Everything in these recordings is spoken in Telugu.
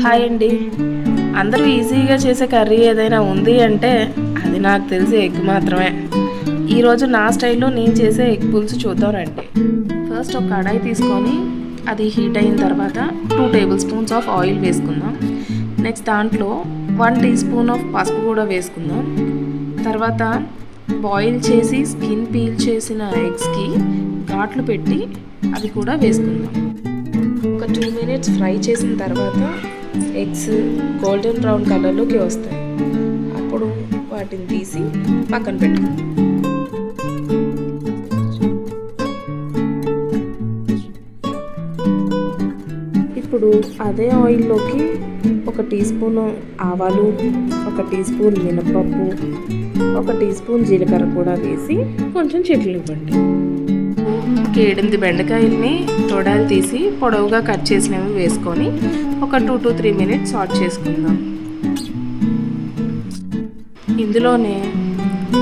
హాయ్ అండి. అందరూ ఈజీగా చేసే కర్రీ ఏదైనా ఉంది అంటే అది నాకు తెలిసే ఎగ్ మాత్రమే. ఈరోజు నా స్టైల్లో నేను చేసే ఎగ్ పులుసు చూద్దాం రండి. ఫస్ట్ ఒక కడాయి తీసుకొని అది హీట్ అయిన తర్వాత 2 టేబుల్ స్పూన్స్ ఆఫ్ ఆయిల్ వేసుకుందాం. నెక్స్ట్ దాంట్లో 1 టీ స్పూన్ ఆఫ్ పసుపు కూడా వేసుకుందాం. తర్వాత బాయిల్ చేసి స్కిన్ పీల్ చేసిన ఎగ్స్కి ఘాట్లు పెట్టి అవి కూడా వేసుకుందాం. ఒక 2 మినిట్స్ ఫ్రై చేసిన తర్వాత ఎగ్స్ గోల్డెన్ బ్రౌన్ కలర్లోకి వస్తాయి. అప్పుడు వాటిని తీసి పక్కన పెట్టుకుందాం. ఇప్పుడు అదే ఆయిల్లోకి 1 టీ స్పూన్ ఆవాలు, 1 టీ స్పూన్ మినపప్పు, 1 టీ స్పూన్ జీలకర్ర కూడా వేసి కొంచెం చిట్లివ్వండి. 7-8 బెండకాయల్ని తొడాలు తీసి పొడవుగా కట్ చేసినవి వేసుకొని ఒక 2 to 3 మినిట్స్ సాట్ చేసుకుందాం. ఇందులోనే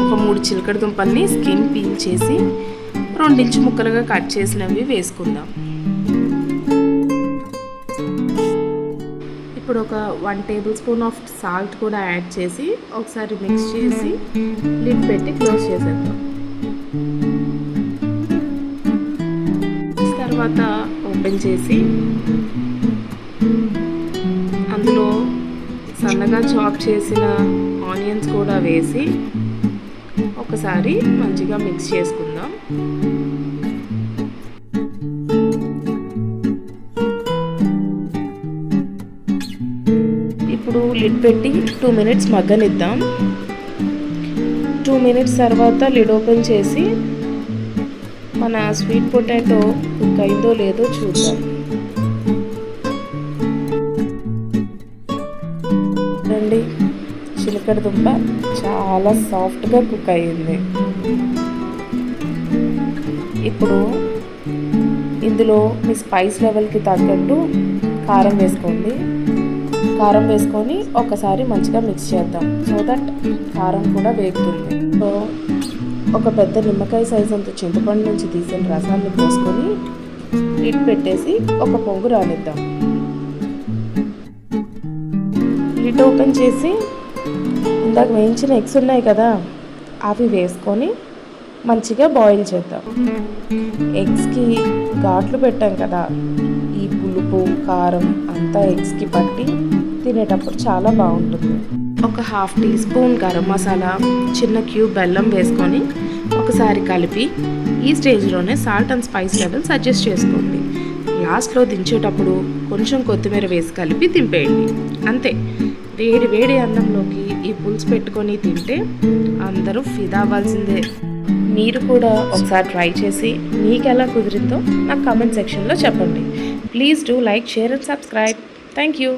ఒక 3 చిలకడ దుంపల్ని స్కిన్ పీల్ చేసి 2 ఇంచు ముక్కలుగా కట్ చేసినవి వేసుకుందాం. ఇప్పుడు ఒక 1 టేబుల్ స్పూన్ ఆఫ్ సాల్ట్ కూడా యాడ్ చేసి ఒకసారి మిక్స్ చేసి లిడ్ పెట్టి క్లోజ్ చేసేద్దాం. తర్వాత ఓపెన్ చేసి అందులో సన్నగా చాప్ చేసిన ఆనియన్స్ కూడా వేసి ఒకసారి మంచిగా మిక్స్ చేసుకుందాం. ఇప్పుడు లిడ్ పెట్టి 2 మినిట్స్ మగ్గనిద్దాం. 2 మినిట్స్ తర్వాత లిడ్ ఓపెన్ చేసి మన స్వీట్ పొటాటో కుక్ అయిందో లేదో చూద్దాం. రండి, చిలకడ దుంప చాలా సాఫ్ట్గా కుక్ అయ్యింది. ఇప్పుడు ఇందులో మీ స్పైస్ లెవెల్కి తగ్గట్టు కారం వేసుకోండి. కారం వేసుకొని ఒకసారి మంచిగా మిక్స్ చేద్దాం సో దట్ కారం కూడా వేగుతుంది. సో ఒక పెద్ద నిమ్మకాయ సైజ్ అంత చింతపండు నుంచి తీసిన రసాన్ని పోసుకొని లిడ్ పెట్టేసి ఒక పొంగు రానిద్దాం. లిడ్ ఓపెన్ చేసి ఇందాక వేయించిన ఎగ్స్ ఉన్నాయి కదా అవి వేసుకొని మంచిగా బాయిల్ చేద్దాం. ఎగ్స్కి ఘాట్లు పెట్టాం కదా, ఈ పులుపు కారం అంతా ఎగ్స్కి పట్టి తినేటప్పుడు చాలా బాగుంటుంది. ఒక 1/2 టీ స్పూన్ గరం మసాలా, చిన్న క్యూబ్ బెల్లం వేసుకొని ఒకసారి కలిపి ఈ స్టేజ్లోనే salt and spice levels adjust చేసుకోండి. లాస్ట్లో దించేటప్పుడు కొంచెం కొత్తిమీర వేసి కలిపి తింపేయండి. అంతే, వేడి వేడి అన్నంలోకి ఈ పులుసు పెట్టుకొని తింటే అందరూ ఫిదా అవ్వాల్సిందే. మీరు కూడా ఒకసారి ట్రై చేసి మీకు ఎలా కుదిరిందో నాకు కామెంట్ సెక్షన్లో చెప్పండి. Please do like, share and subscribe. Thank you.